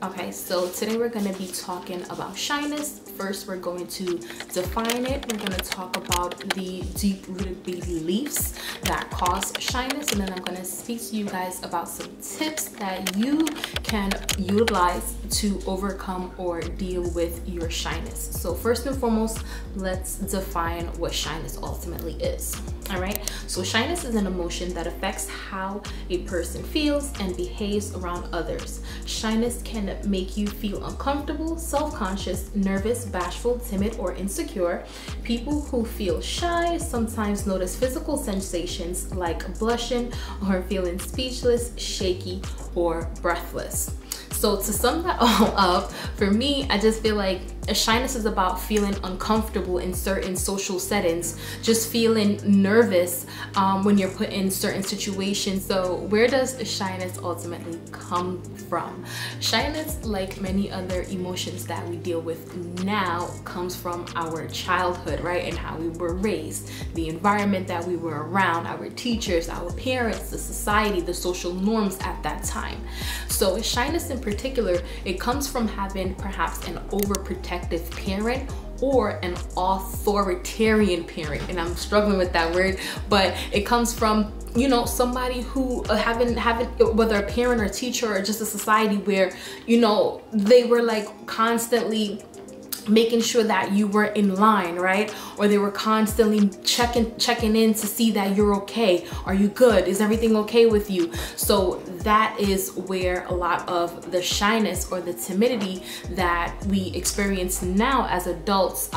Okay, so today we're going to be talking about shyness. First, we're going to define it. We're going to talk about the deep-rooted beliefs that cause shyness, and then I'm going to speak to you guys about some tips that you can utilize to overcome or deal with your shyness. So first and foremost, let's define what shyness ultimately is. All right, so shyness is an emotion that affects how a person feels and behaves around others. Shyness can make you feel uncomfortable, self-conscious, nervous, bashful, timid, or insecure. People who feel shy sometimes notice physical sensations like blushing or feeling speechless, shaky, or breathless. So to sum that all up, for me, I just feel like shyness is about feeling uncomfortable in certain social settings, just feeling nervous when you're put in certain situations. So where does shyness ultimately come from? Shyness, like many other emotions that we deal with now, comes from our childhood, right? And how we were raised, the environment that we were around, our teachers, our parents, the society, the social norms at that time. So shyness in particular, it comes from having perhaps an overprotective parent or an authoritarian parent, and I'm struggling with that word, but it comes from, you know, somebody who having whether a parent or a teacher or just a society where, you know, they were like constantly making sure that you were in line, right? Or they were constantly checking in to see that you're okay. Are you good? Is everything okay with you? So that is where a lot of the shyness or the timidity that we experience now as adults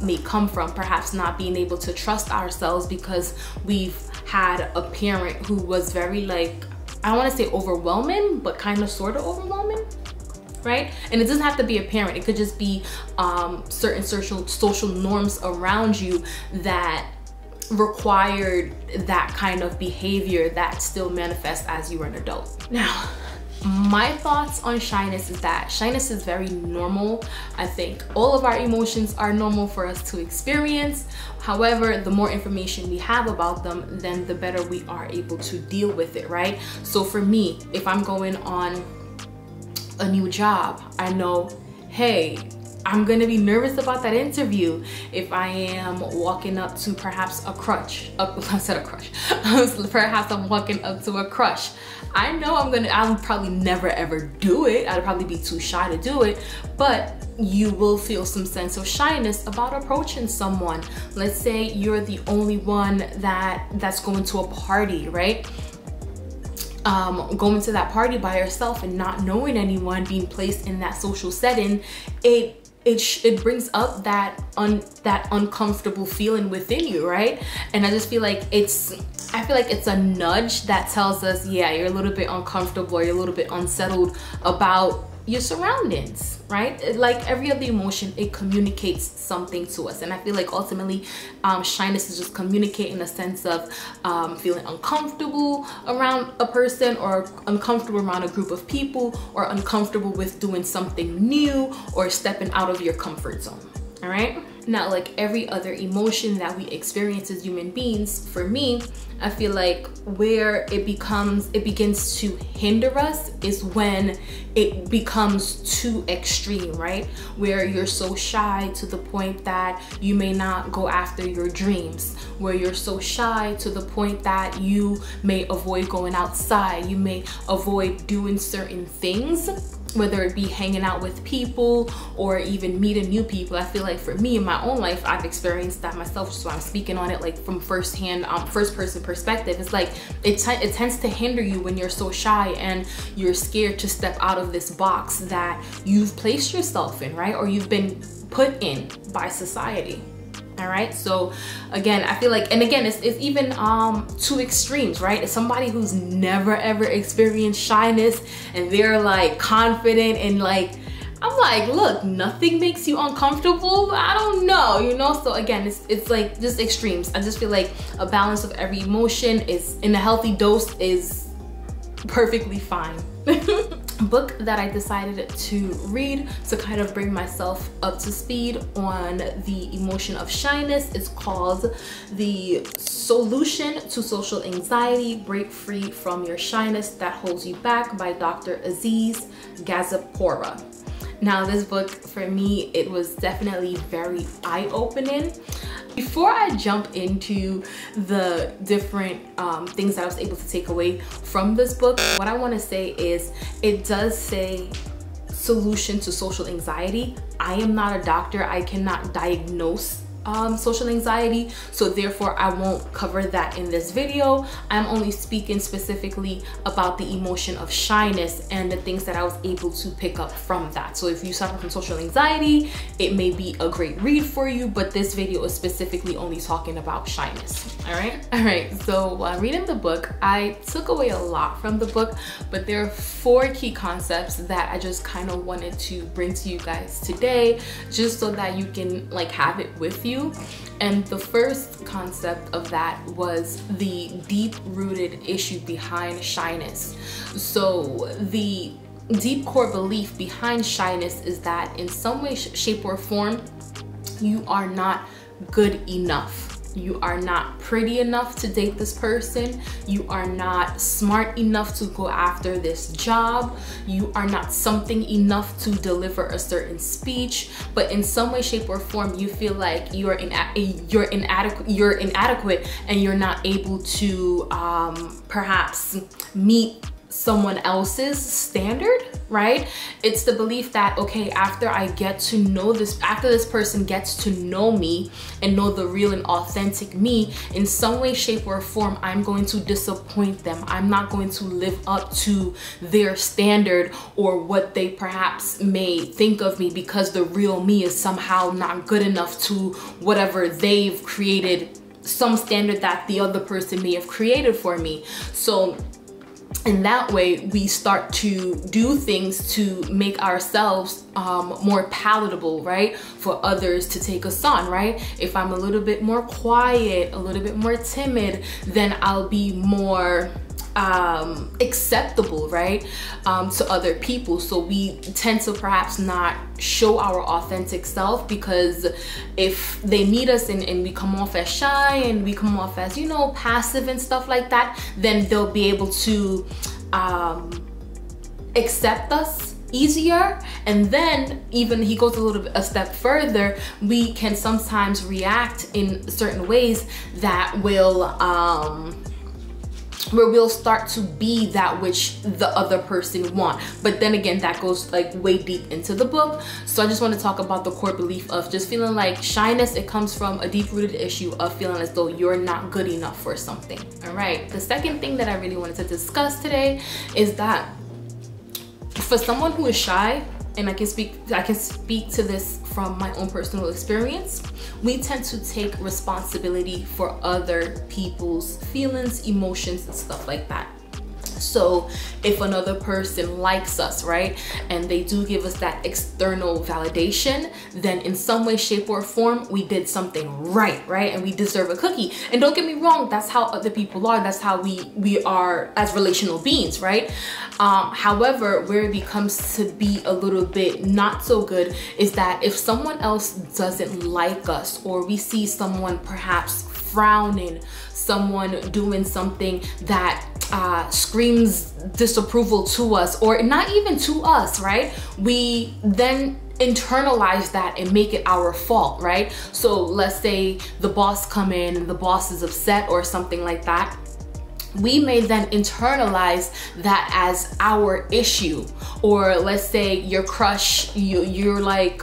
may come from. Perhaps not being able to trust ourselves because we've had a parent who was very, like, I don't want to say overwhelming, but kind of sort of overwhelming, right? And it doesn't have to be a parent. It could just be certain social norms around you that required that kind of behavior that still manifests as you are an adult. Now, my thoughts on shyness is that shyness is very normal. I think all of our emotions are normal for us to experience. However, the more information we have about them, then the better we are able to deal with it, right? So for me, if I'm going on a new job, I know, hey, I'm gonna be nervous about that interview. If I am walking up to perhaps a crush, I said a crush, perhaps I'm walking up to a crush, I know I'll probably never ever do it. I'd probably be too shy to do it, but you will feel some sense of shyness about approaching someone. Let's say you're the only one that's going to a party, right? Going to that party by yourself and not knowing anyone, being placed in that social setting, it brings up that uncomfortable feeling within you, right? And I just feel like it's a nudge that tells us, yeah, you're a little bit uncomfortable or you're a little bit unsettled about your surroundings, right? Like every other emotion, it communicates something to us. And I feel like ultimately shyness is just communicating a sense of feeling uncomfortable around a person, or uncomfortable around a group of people, or uncomfortable with doing something new or stepping out of your comfort zone. All right? Now, like every other emotion that we experience as human beings, for me, I feel like where it begins to hinder us is when it becomes too extreme, right? Where you're so shy to the point that you may not go after your dreams, where you're so shy to the point that you may avoid going outside, you may avoid doing certain things, whether it be hanging out with people or even meeting new people. I feel like for me in my own life, I've experienced that myself, so I'm speaking on it like from first person perspective. It's like it tends to hinder you when you're so shy and you're scared to step out of this box that you've placed yourself in, right? Or you've been put in by society. All right, so again, I feel like, and again, it's even two extremes, right? It's somebody who's never ever experienced shyness and they're like confident and like, I'm like, look, nothing makes you uncomfortable. I don't know, you know? So again, it's like just extremes. I just feel like a balance of every emotion is in a healthy dose is perfectly fine. book that I decided to read to kind of bring myself up to speed on the emotion of shyness is called The Solution to Social Anxiety: Break Free from Your Shyness That Holds You Back by Dr. Aziz Gazipora. Now, this book, for me, it was definitely very eye-opening. Before I jump into the different things that I was able to take away from this book, what I want to say is it does say solution to social anxiety. I am not a doctor. I cannot diagnose social anxiety, so therefore I won't cover that in this video. I'm only speaking specifically about the emotion of shyness and the things that I was able to pick up from that. So if you suffer from social anxiety, it may be a great read for you, but this video is specifically only talking about shyness. All right, so while reading the book, I took away a lot from the book, but there are 4 key concepts that I just kind of wanted to bring to you guys today, just so that you can like have it with you. And the first concept of that was the deep-rooted issue behind shyness. So the deep core belief behind shyness is that in some way, shape, or form, you are not good enough. You are not pretty enough to date this person. You are not smart enough to go after this job. You are not something enough to deliver a certain speech. But in some way, shape, or form, you feel like you're inadequate and you're not able to perhaps meet someone else's standard, right? It's the belief that, okay, after I get to know this, after this person gets to know me and know the real and authentic me, in some way, shape, or form, I'm going to disappoint them. I'm not going to live up to their standard or what they perhaps may think of me, because the real me is somehow not good enough to whatever they've created, some standard that the other person may have created for me. So in that way, we start to do things to make ourselves more palatable, right? For others to take us on, right? If I'm a little bit more quiet, a little bit more timid, then I'll be more acceptable, right? To other people. So we tend to perhaps not show our authentic self, because if they meet us and we come off as shy and we come off as, you know, passive and stuff like that, then they'll be able to accept us easier. And then even he goes a step further, we can sometimes react in certain ways that will where we'll start to be that which the other person want. But then again, that goes like way deep into the book. So I just want to talk about the core belief of just feeling like shyness. It comes from a deep-rooted issue of feeling as though you're not good enough for something. All right, the second thing that I really wanted to discuss today is that for someone who is shy, and I can speak to this from my own personal experience, we tend to take responsibility for other people's feelings, emotions, and stuff like that. So if another person likes us, right, and they do give us that external validation, then in some way, shape, or form, we did something right, and we deserve a cookie. And don't get me wrong, that's how other people are. That's how we are as relational beings, right? However, where it becomes to be a little bit not so good is that if someone else doesn't like us, or we see someone perhaps frowning, someone doing something that screams disapproval to us, or not even to us, right? We then internalize that and make it our fault, right? So let's say the boss come in and the boss is upset or something like that. We may then internalize that as our issue. Or let's say your crush, you're like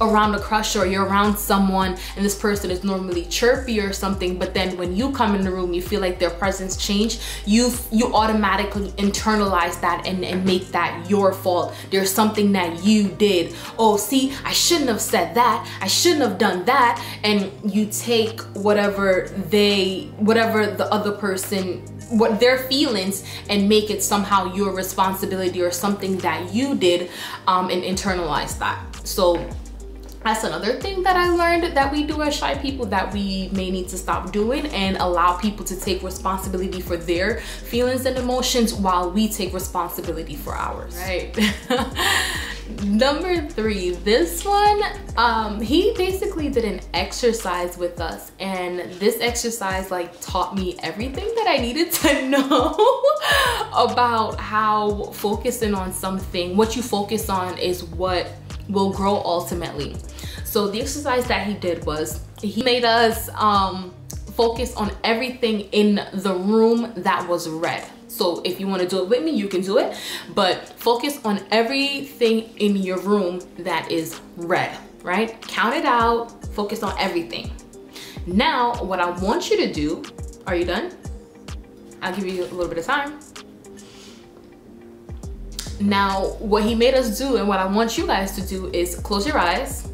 around a crush, or you're around someone and this person is normally chirpy or something, but then when you come in the room, you feel like their presence changed. You automatically internalize that and make that your fault. There's something that you did. Oh, see, I shouldn't have said that. I shouldn't have done that. And you take whatever the other person, what their feelings, and make it somehow your responsibility or something that you did, and internalize that. So That's another thing that I learned that we do as shy people that we may need to stop doing, and allow people to take responsibility for their feelings and emotions while we take responsibility for ours, right? Number 3, this one, he basically did an exercise with us, and this exercise like taught me everything that I needed to know about how focusing on something, what you focus on is what will grow ultimately. So the exercise that he did was he made us focus on everything in the room that was red. So if you want to do it with me, you can do it, but focus on everything in your room that is red, right? Count it out, focus on everything. Now, what I want you to do, are you done? I'll give you a little bit of time. Now, what he made us do and what I want you guys to do is close your eyes,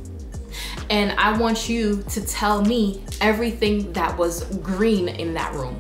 and I want you to tell me everything that was green in that room.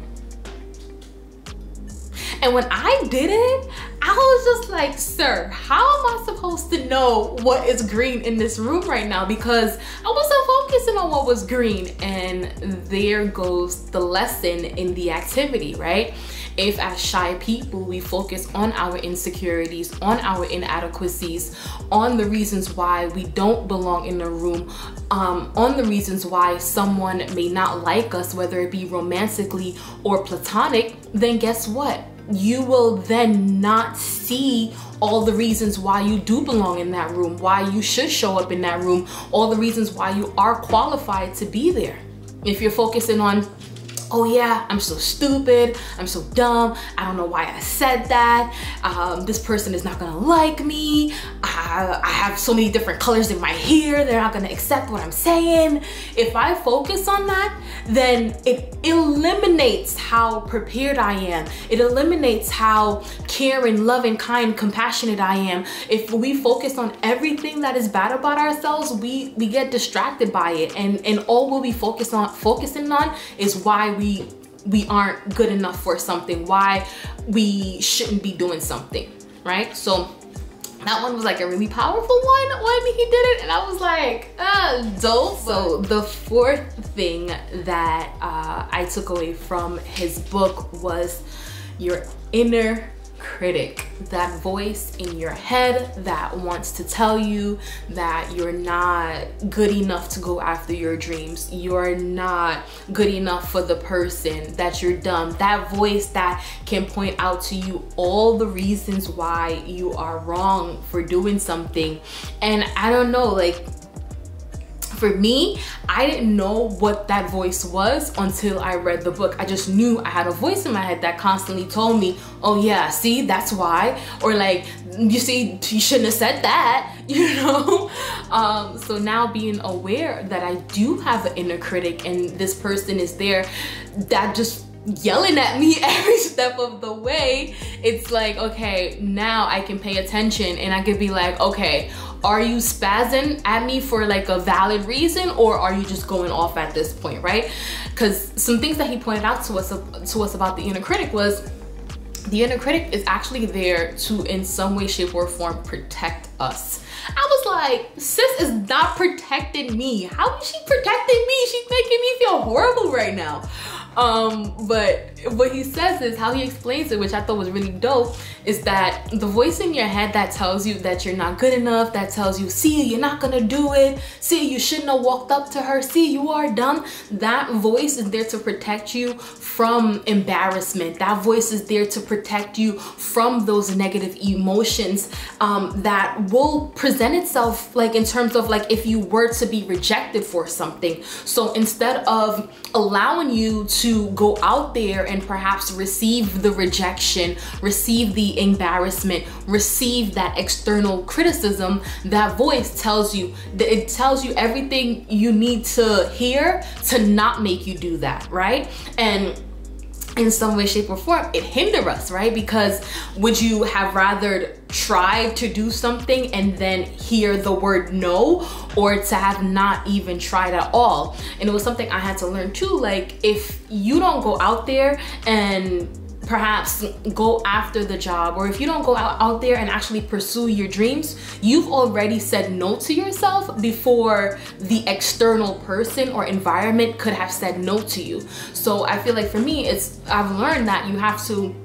And when I did it, I was just like, sir, how am I supposed to know what is green in this room right now? Because I wasn't focusing on what was green. And there goes the lesson in the activity, right? If as shy people, we focus on our insecurities, on our inadequacies, on the reasons why we don't belong in the room, on the reasons why someone may not like us, whether it be romantically or platonic, then guess what? You will then not see all the reasons why you do belong in that room, why you should show up in that room, all the reasons why you are qualified to be there. If you're focusing on, oh yeah, I'm so stupid, I'm so dumb, I don't know why I said that, this person is not gonna like me, I have so many different colors in my hair, they're not gonna accept what I'm saying. If I focus on that, then it eliminates how prepared I am. It eliminates how caring, loving, kind, compassionate I am. If we focus on everything that is bad about ourselves, we get distracted by it, and all we'll be focusing on is why we aren't good enough for something, why we shouldn't be doing something, right? So that one was like a really powerful one when he did it, and I was like, dope. So the 4th thing that I took away from his book was your inner critic, that voice in your head that wants to tell you that you're not good enough to go after your dreams, you're not good enough for the person, that you're dumb, that voice that can point out to you all the reasons why you are wrong for doing something. And I don't know, like, for me, I didn't know what that voice was until I read the book. I just knew I had a voice in my head that constantly told me, oh yeah, see, that's why. Or like, you see, you shouldn't have said that, you know? So now being aware that I do have an inner critic, and this person is there that just yelling at me every step of the way, it's like, okay, now I can pay attention, and I could be like, okay, are you spazzing at me for like a valid reason, or are you just going off at this point, right? Because some things that he pointed out to us about the inner critic was, the inner critic is actually there to, in some way, shape, or form, protect us. I was like, sis is not protecting me. How is she protecting me? She's making me feel horrible right now. But what he says is, how he explains it, which I thought was really dope, is that the voice in your head that tells you that you're not good enough, that tells you, see, you're not gonna do it, see, you shouldn't have walked up to her, see, you are dumb, that voice is there to protect you from embarrassment. That voice is there to protect you from those negative emotions that will present itself, like in terms of like if you were to be rejected for something. So instead of allowing you to go out there and perhaps receive the rejection, receive the embarrassment, receive that external criticism, that voice tells you, it tells you everything you need to hear to not make you do that, right? And in some way, shape, or form, it hinder us, right? Because would you have rather tried to do something and then hear the word no, or to have not even tried at all? And it was something I had to learn too. Like, if you don't go out there and perhaps go after the job, or if you don't go out there and actually pursue your dreams, you've already said no to yourself before the external person or environment could have said no to you. So I feel like for me, I've learned that you have to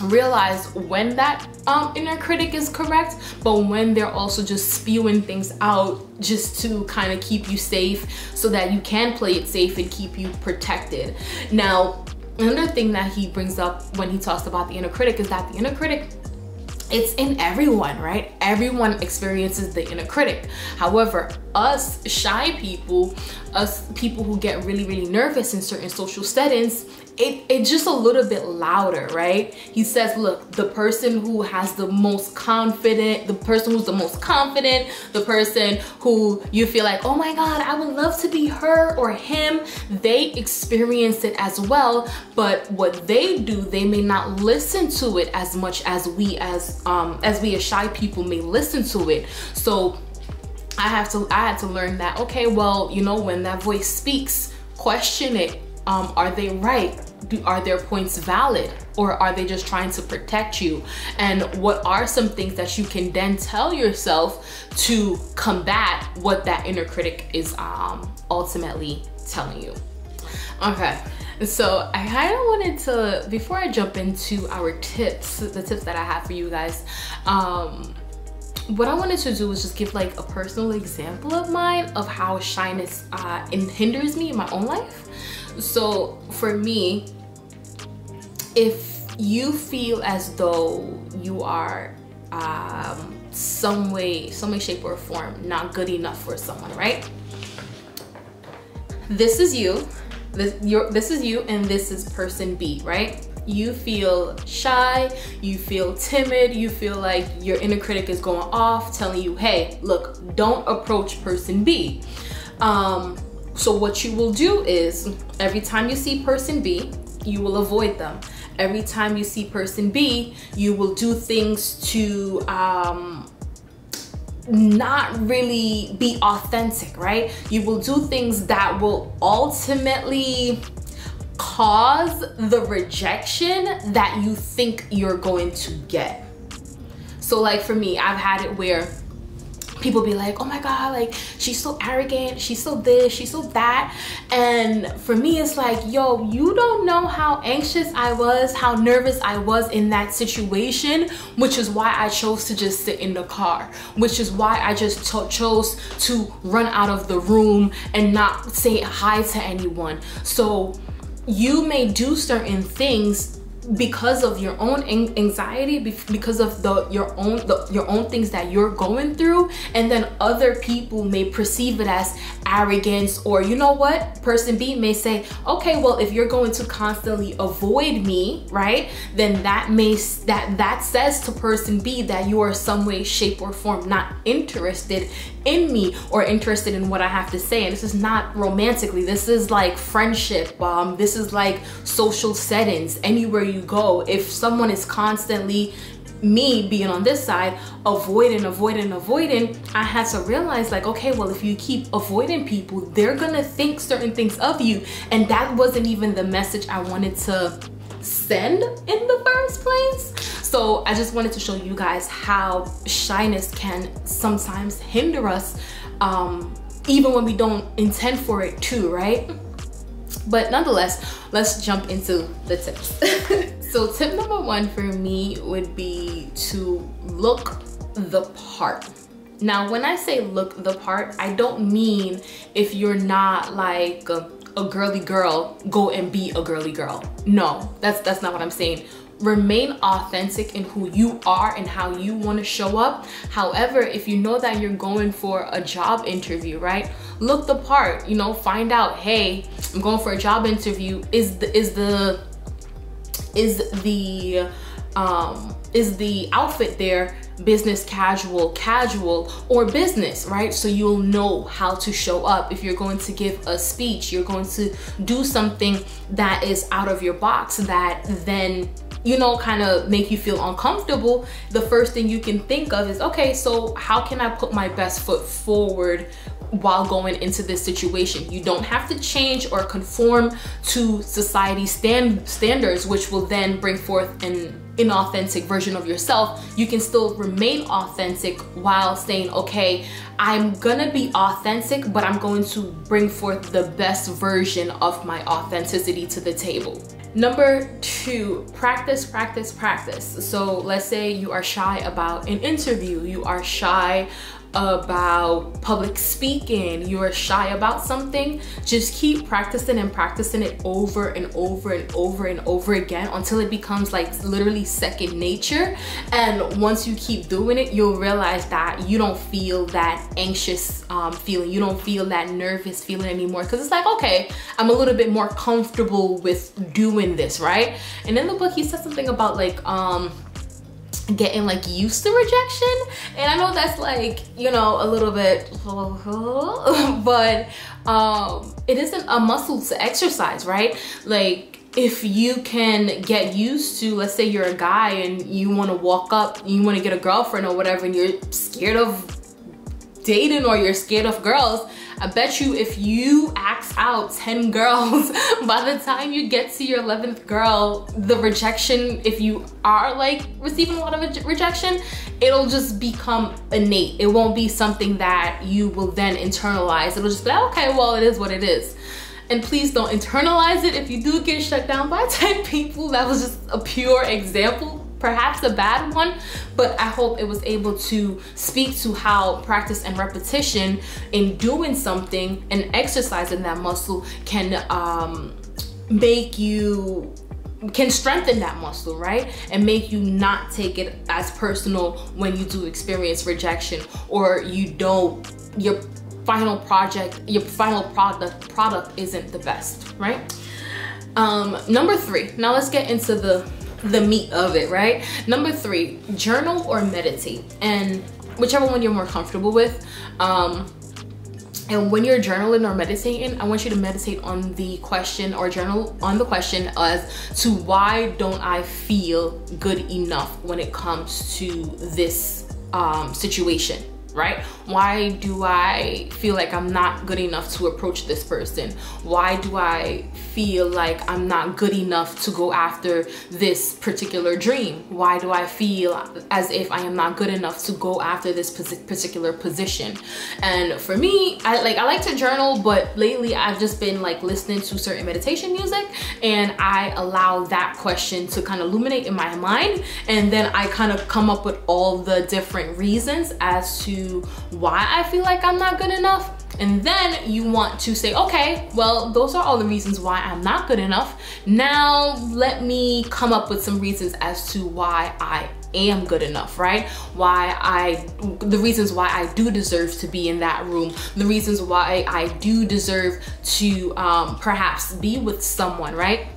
realize when that inner critic is correct, but when they're also just spewing things out just to kind of keep you safe so that you can play it safe and keep you protected. Now, another thing that he brings up when he talks about the inner critic is that the inner critic, it's in everyone, right? Everyone experiences the inner critic. However, us shy people, us people who get really, really nervous in certain social settings, it's just a little bit louder, right? He says, look, the person who has the most confident, the person who's the most confident, the person who you feel like, oh my God, I would love to be her or him, they experience it as well. But what they do, they may not listen to it as much as we as shy people may listen to it. So I had to learn that, okay, well, you know, when that voice speaks, question it. Are they right? Are their points valid, or are they just trying to protect you? And what are some things that you can then tell yourself to combat what that inner critic is ultimately telling you? Okay, so I kind of wanted to, before I jump into our tips, the tips that I have for you guys, what I wanted to do was just give like a personal example of mine of how shyness hinders me in my own life. So for me, if you feel as though you are some way, shape or form not good enough for someone, right? This is you, this is you, and this is person B, right? You feel shy, you feel timid, you feel like your inner critic is going off, telling you, hey, look, don't approach person B. So what you will do is, every time you see person B, you will avoid them. Every time you see person B, you will do things to not really be authentic, right? You will do things that will ultimately cause the rejection that you think you're going to get. So like for me, I've had it where people be like, oh my God, like she's so arrogant, she's so this, she's so that. And for me, it's like, yo, you don't know how anxious I was, how nervous I was in that situation, which is why I chose to just sit in the car, which is why I just chose to run out of the room and not say hi to anyone. So you may do certain things because of your own anxiety, because of your own things that you're going through, and then other people may perceive it as arrogance, or you know what, person B may say, okay, well, if you're going to constantly avoid me, right, then that says to person B that you are some way, shape or form not interested in me or interested in what I have to say. And this is not romantically, this is like friendship, this is like social settings, anywhere you go. If someone is constantly, me being on this side, avoiding, I had to realize like, okay, well, if you keep avoiding people, they're gonna think certain things of you, and that wasn't even the message I wanted to send in the first place. So I just wanted to show you guys how shyness can sometimes hinder us, even when we don't intend for it to, right? But nonetheless, let's jump into the tips. So tip number one for me would be to look the part. Now, when I say look the part, I don't mean if you're not like a girly girl, go and be a girly girl. No, that's not what I'm saying. Remain authentic in who you are and how you want to show up. However, if you know that you're going for a job interview, right, look the part. You know, find out, hey, I'm going for a job interview. Is the outfit there business casual, or business, right? So you'll know how to show up. If you're going to give a speech, you're going to do something that is out of your box, that then, you know, kind of make you feel uncomfortable. The first thing you can think of is, okay, so how can I put my best foot forward while going into this situation. You don't have to change or conform to society's standards, which will then bring forth an inauthentic version of yourself. You can still remain authentic while saying, okay, I'm gonna be authentic, but I'm going to bring forth the best version of my authenticity to the table. Number 2, practice, practice, practice. So let's say you are shy about an interview, you are shy about public speaking, you are shy about something. Just keep practicing and practicing it over and over and over and over again until it becomes like literally second nature. And once you keep doing it, you'll realize that you don't feel that anxious feeling, you don't feel that nervous feeling anymore, because it's like, okay, I'm a little bit more comfortable with doing this, right? And in the book he said something about like getting like used to rejection, and I know that's like, you know, a little bit but it isn't a muscle to exercise, right? Like if you can get used to, let's say you're a guy and you want to walk up, you want to get a girlfriend or whatever, and you're scared of dating or you're scared of girls, I bet you if you ask out 10 girls, by the time you get to your 11th girl, the rejection, if you are like receiving a lot of rejection, it'll just become innate. It won't be something that you will then internalize. It'll just be like, okay, well, it is what it is. And please don't internalize it. If you do get shut down by 10 people, that was just a pure example, perhaps a bad one, but I hope it was able to speak to how practice and repetition in doing something and exercising that muscle can strengthen that muscle, right? And make you not take it as personal when you do experience rejection, or your final product isn't the best, right? Number 3, now let's get into the meat of it, right? Number 3, journal or meditate, and whichever one you're more comfortable with. And when you're journaling or meditating, I want you to meditate on the question, or journal on the question as to why don't I feel good enough when it comes to this situation, right? Why do I feel like I'm not good enough to approach this person? Why do I feel like I'm not good enough to go after this particular dream? Why do I feel as if I am not good enough to go after this particular position? And for me, I like to journal, but lately I've just been like listening to certain meditation music, and I allow that question to kind of illuminate in my mind, and then I kind of come up with all the different reasons as to why I feel like I'm not good enough. And then you want to say, okay, well, those are all the reasons why I'm not good enough. Now let me come up with some reasons as to why I am good enough, right? The reasons why I do deserve to be in that room, the reasons why I do deserve to perhaps be with someone, right?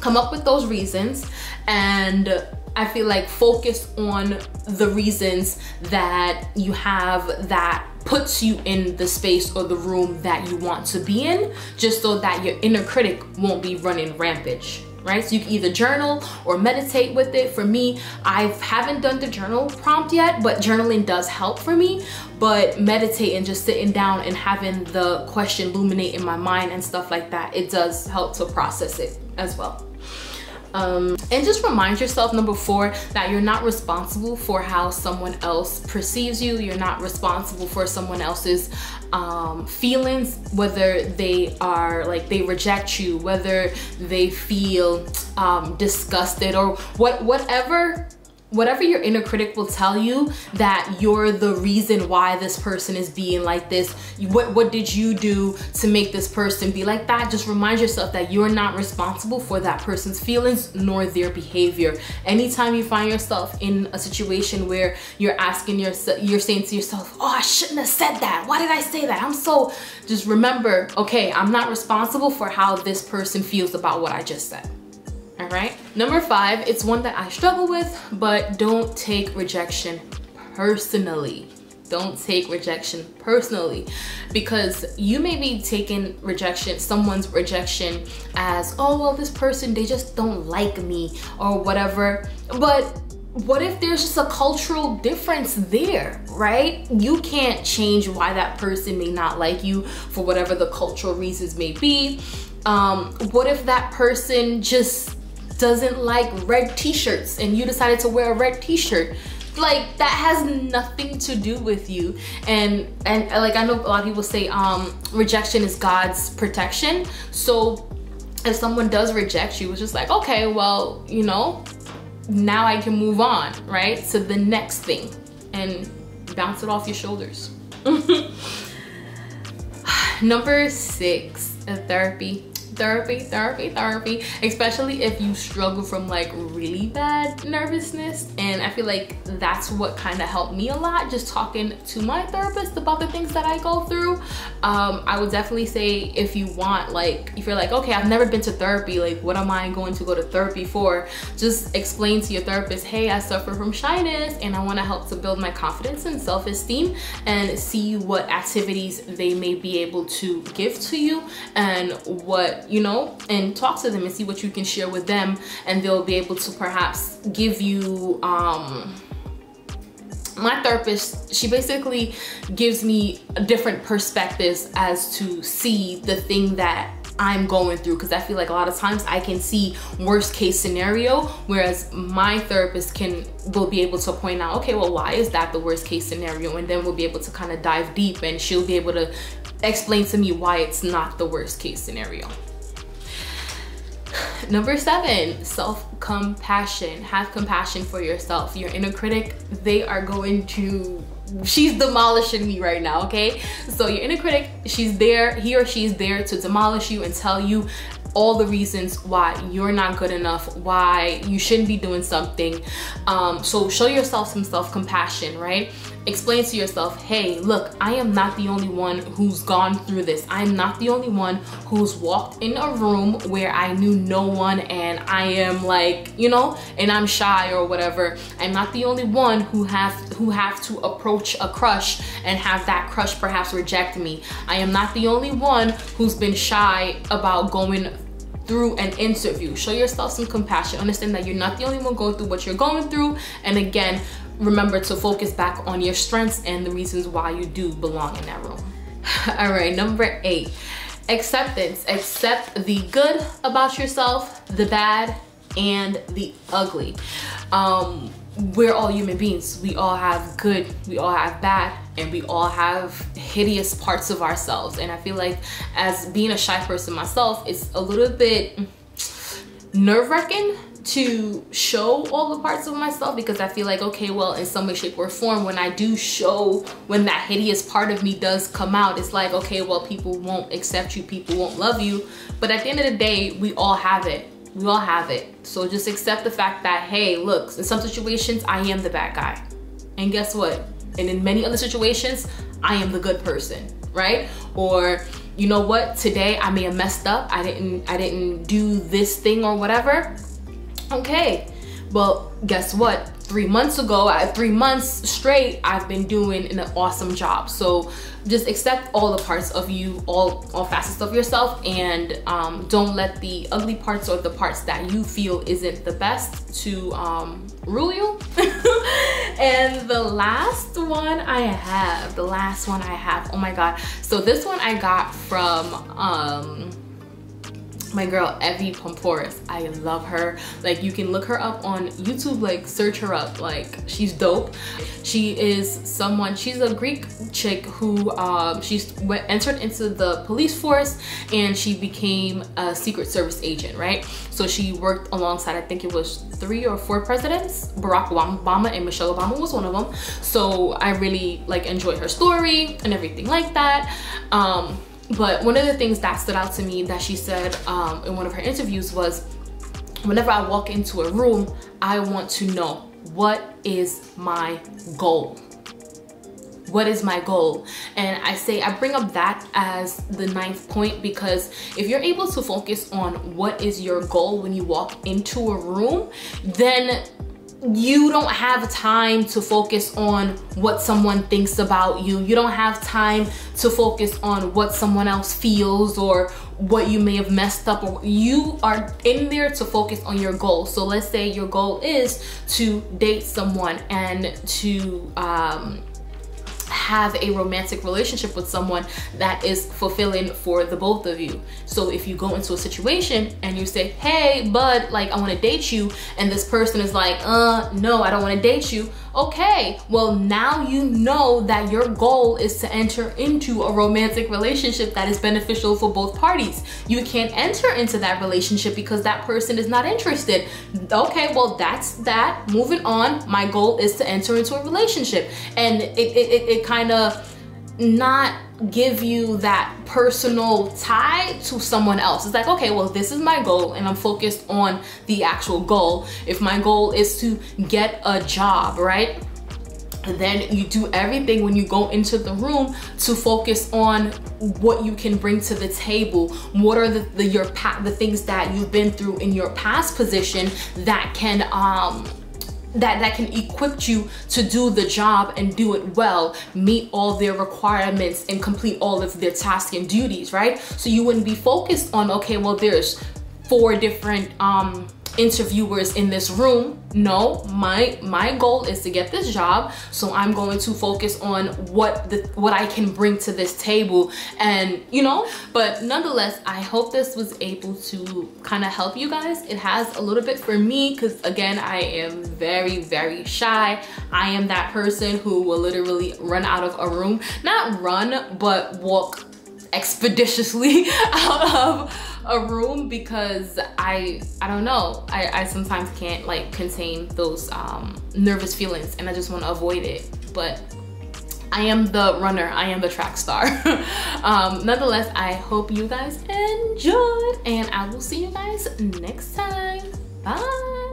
Come up with those reasons, and I feel like focus on the reasons that you have that puts you in the space or the room that you want to be in, just so that your inner critic won't be running rampage, right? So you can either journal or meditate with it. For me, I haven't done the journal prompt yet, but journaling does help for me. But meditating, just sitting down and having the question illuminate in my mind and stuff like that, it does help to process it as well. And just remind yourself, number 4, that you're not responsible for how someone else perceives you. You're not responsible for someone else's feelings, whether they are like they reject you, whether they feel disgusted, or whatever your inner critic will tell you that you're the reason why this person is being like this. What did you do to make this person be like that? Just remind yourself that you're not responsible for that person's feelings nor their behavior. Anytime you find yourself in a situation where you're saying to yourself, oh, I shouldn't have said that. Why did I say that? Just remember, okay, I'm not responsible for how this person feels about what I just said. All right. Number 5, it's one that I struggle with, but don't take rejection personally. Don't take rejection personally, because you may be taking someone's rejection as, oh, well, this person, they just don't like me or whatever. But what if there's just a cultural difference there, right? You can't change why that person may not like you for whatever the cultural reasons may be. What if that person just doesn't like red t-shirts and you decided to wear a red t-shirt? Like, that has nothing to do with you. And like, I know a lot of people say rejection is God's protection. So if someone does reject you, it's just like, okay, well, you know, now I can move on, right, to the next thing and bounce it off your shoulders. Number 6, therapy. Therapy, especially if you struggle from like really bad nervousness. And I feel like that's what kind of helped me a lot, just talking to my therapist about the things that I go through. I would definitely say, if you want, like, if you're like, okay, I've never been to therapy, like, what am I going to go to therapy for? Just explain to your therapist, hey, I suffer from shyness and I want to help to build my confidence and self-esteem, and see what activities they may be able to give to you and what, you know, and talk to them and see what you can share with them, and they'll be able to perhaps give you my therapist, she basically gives me different perspectives as to see the thing that I'm going through, because I feel like a lot of times I can see worst case scenario, whereas my therapist will be able to point out, okay, well, why is that the worst case scenario? And then we'll be able to kind of dive deep, and she'll be able to explain to me why it's not the worst case scenario. Number 7, self-compassion. Have compassion for yourself. Your inner critic, she's demolishing me right now, okay? So your inner critic, he or she's there to demolish you and tell you all the reasons why you're not good enough, why you shouldn't be doing something. So show yourself some self-compassion, right? Explain to yourself, hey, look, I am not the only one who's gone through this. I'm not the only one who's walked in a room where I knew no one and I am like, you know, and I'm shy or whatever. I'm not the only one who have to approach a crush and have that crush perhaps reject me. I am not the only one who's been shy about going through an interview. Show yourself some compassion. Understand that you're not the only one going through what you're going through. And again, remember to focus back on your strengths and the reasons why you do belong in that room. All right, number 8, acceptance. Accept the good about yourself, the bad, and the ugly. We're all human beings. We all have good, we all have bad, and we all have hideous parts of ourselves. And I feel like, as being a shy person myself, it's a little bit nerve-wracking to show all the parts of myself, because I feel like, okay, well, in some way, shape, or form, when I do show, when that hideous part of me does come out, it's like, okay, well, people won't accept you, people won't love you. But at the end of the day, we all have it. We all have it. So just accept the fact that, hey, look, in some situations, I am the bad guy. And guess what? And in many other situations, I am the good person, right? Or, you know what, today I may have messed up. I didn't do this thing or whatever. Okay, well, guess what? 3 months ago, 3 months straight, I've been doing an awesome job. So just accept all the parts of you, all facets of yourself, and don't let the ugly parts or the parts that you feel isn't the best to rule you. And the last one I have, oh my God. So this one I got from my girl Evie Pomporis. I love her. Like, you can look her up on YouTube, like search her up, like she's dope. She is she's a Greek chick who entered into the police force, and she became a Secret Service agent, right? So she worked alongside, I think it was 3 or 4 presidents. Barack Obama and Michelle Obama was one of them. So I really like enjoyed her story and everything like that. But one of the things that stood out to me that she said in one of her interviews was, whenever I walk into a room, I want to know, what is my goal? What is my goal? And I bring up that as the 9th point, because if you're able to focus on what is your goal when you walk into a room, then you don't have time to focus on what someone thinks about you. You don't have time to focus on what someone else feels or what you may have messed up, or you are in there to focus on your goal. So let's say your goal is to date someone and to have a romantic relationship with someone that is fulfilling for the both of you. So if you go into a situation and you say, hey bud, like I want to date you, and this person is like, no, I don't want to date you. Okay, well now you know that your goal is to enter into a romantic relationship that is beneficial for both parties. You can't enter into that relationship because that person is not interested. Okay, well that's that. Moving on, my goal is to enter into a relationship. And it kind of not give you that personal tie to someone else. It's like, okay, well this is my goal and I'm focused on the actual goal. If my goal is to get a job, right? Then you do everything when you go into the room to focus on what you can bring to the table. What are the things that you've been through in your past position that can that can equip you to do the job and do it well, meet all their requirements and complete all of their tasks and duties, right? So you wouldn't be focused on, okay, well there's 4 different interviewers in this room. No, my goal is to get this job, so I'm going to focus on what I can bring to this table, and you know. But nonetheless, I hope this was able to kind of help you guys. It has a little bit for me, because again, I am very, very shy. I am that person who will literally run out of a room, not run, but walk expeditiously out of a room, because I don't know, I sometimes can't like contain those nervous feelings, and I just want to avoid it. But I am the runner, I am the track star. Nonetheless, I hope you guys enjoyed, and I will see you guys next time. Bye.